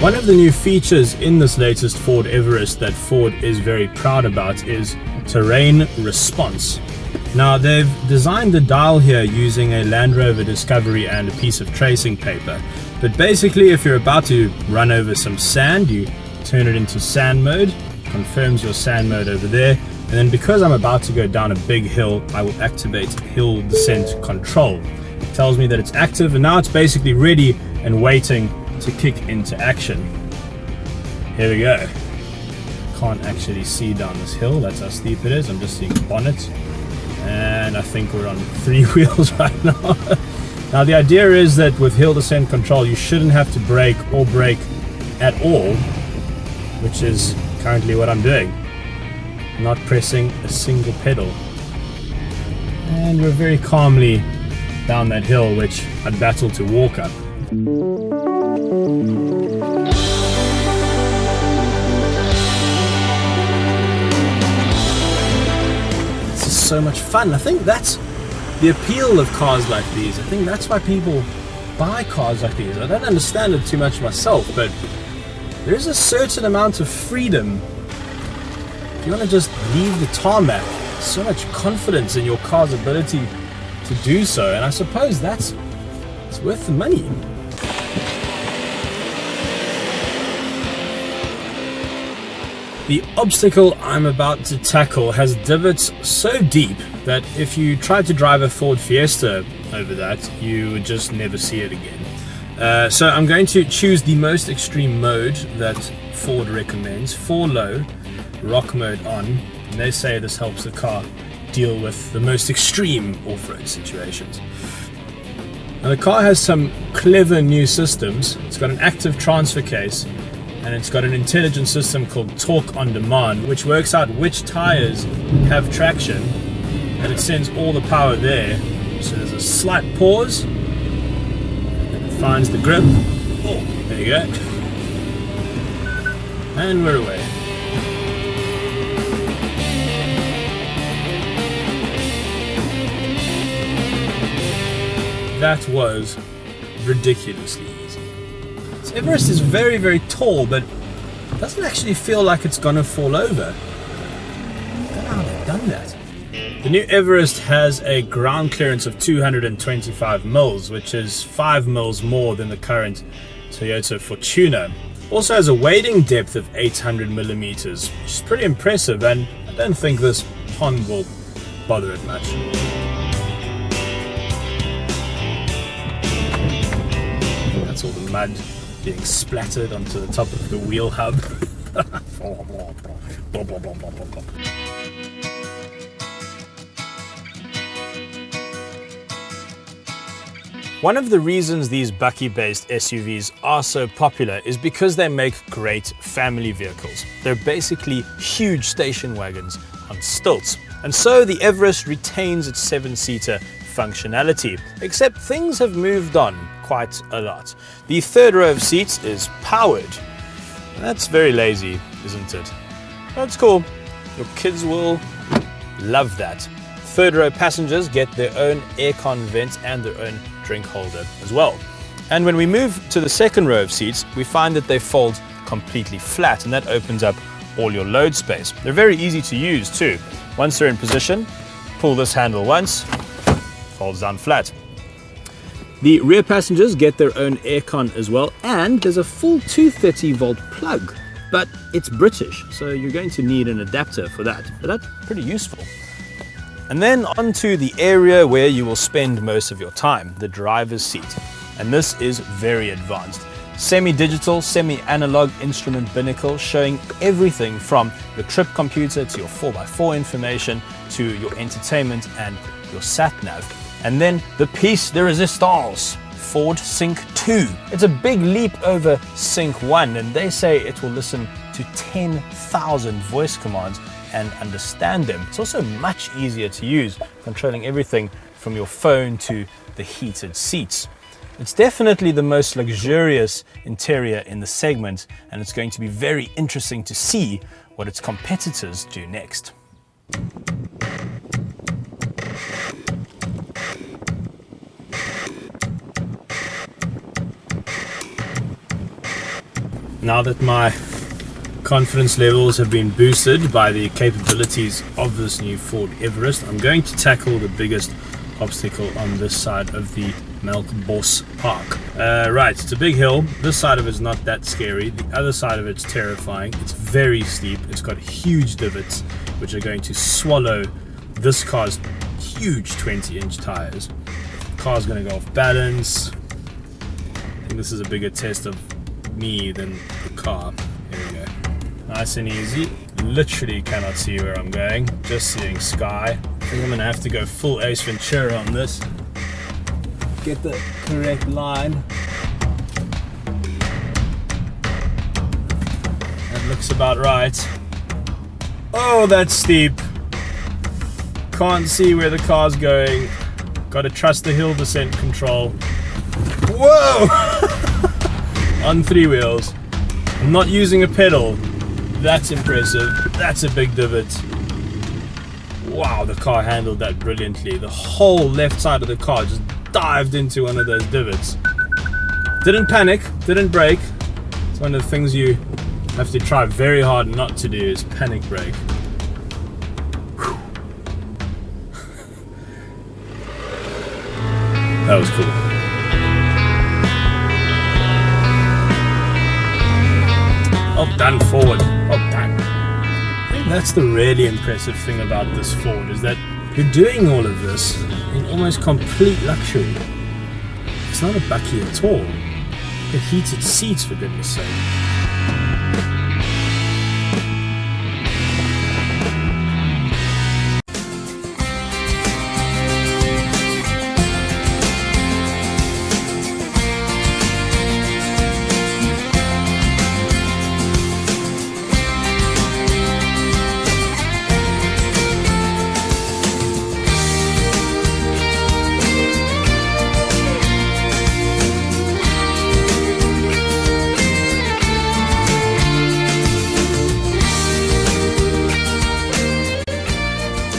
One of the new features in this latest Ford Everest that Ford is very proud about is terrain response. Now, they've designed the dial here using a Land Rover Discovery and a piece of tracing paper. But basically, if you're about to run over some sand, you turn it into sand mode, confirms your sand mode over there, and then because I'm about to go down a big hill, I will activate hill descent control. It tells me that it's active, and now it's basically ready and waiting to kick into action. Here we go. Can't actually see down this hill, that's how steep it is. I'm just seeing bonnet, and I think we're on 3 wheels right now. Now the idea is that with hill descent control you shouldn't have to brake or brake at all, which is currently what I'm doing. Not pressing a single pedal. And we're very calmly down that hill, which I'd battle to walk up. This is so much fun. I think that's the appeal of cars like these. I think that's why people buy cars like these. I don't understand it too much myself, but there is a certain amount of freedom. If you want to just leave the tarmac, so much confidence in your car's ability to do so, and I suppose it's worth the money. The obstacle I'm about to tackle has divots so deep that if you tried to drive a Ford Fiesta over that, you would just never see it again. So I'm going to choose the most extreme mode that Ford recommends, 4 low, rock mode on, and they say this helps the car deal with the most extreme off-road situations. Now the car has some clever new systems. It's got an active transfer case, and it's got an intelligent system called Torque on Demand, which works out which tires have traction, and it sends all the power there. So there's a slight pause, and it finds the grip. Oh, there you go. And we're away. That was ridiculously easy. So Everest is very, very tall, but it doesn't actually feel like it's gonna fall over. I don't know how they've done that. The new Everest has a ground clearance of 225 mils, which is 5 mils more than the current Toyota Fortuner. Also has a wading depth of 800 millimeters, which is pretty impressive, and I don't think this pond will bother it much. That's all the mud being splattered onto the top of the wheel hub. One of the reasons these bakkie-based SUVs are so popular is because they make great family vehicles. They're basically huge station wagons on stilts. And so the Everest retains its 7-seater functionality, except things have moved on quite a lot. The third row of seats is powered. That's very lazy, isn't it? That's cool. Your kids will love that. Third row passengers get their own aircon vent and their own drink holder as well. And when we move to the second row of seats, we find that they fold completely flat, and that opens up all your load space. They're very easy to use too. Once they're in position, pull this handle once, folds down flat. The rear passengers get their own aircon as well, and there's a full 230 volt plug, but it's British, so you're going to need an adapter for that, but that's pretty useful. And then onto the area where you will spend most of your time, the driver's seat. And this is very advanced. Semi-digital, semi-analog instrument binnacle showing everything from your trip computer to your 4x4 information to your entertainment and your sat-nav. And then the piece de resistance, Ford Sync 2. It's a big leap over Sync 1, and they say it will listen to 10,000 voice commands and understand them. It's also much easier to use, controlling everything from your phone to the heated seats. It's definitely the most luxurious interior in the segment, and it's going to be very interesting to see what its competitors do next. Now that my confidence levels have been boosted by the capabilities of this new Ford Everest, I'm going to tackle the biggest obstacle on this side of the Melkbos Park. Right, it's a big hill. This side of it's not that scary. The other side of it's terrifying. It's very steep. It's got huge divots which are going to swallow this car's huge 20-inch tires. The car's going to go off balance. I think this is a bigger test of me than the car. Here we go. Nice and easy. Literally cannot see where I'm going. Just seeing sky. I think I'm gonna have to go full Ace Ventura on this. Get the correct line. That looks about right. Oh, that's steep. Can't see where the car's going. Gotta trust the hill descent control. Whoa! On 3 wheels. I'm not using a pedal. That's impressive. That's a big divot. Wow, the car handled that brilliantly. The whole left side of the car just dived into one of those divots. Didn't panic, didn't brake. It's one of the things you have to try very hard not to do, is panic brake. That was cool. Well done, Ford. Well done. I think that's the really impressive thing about this Ford, is that you're doing all of this in almost complete luxury. It's not a bucky at all. The heated seats, for goodness sake.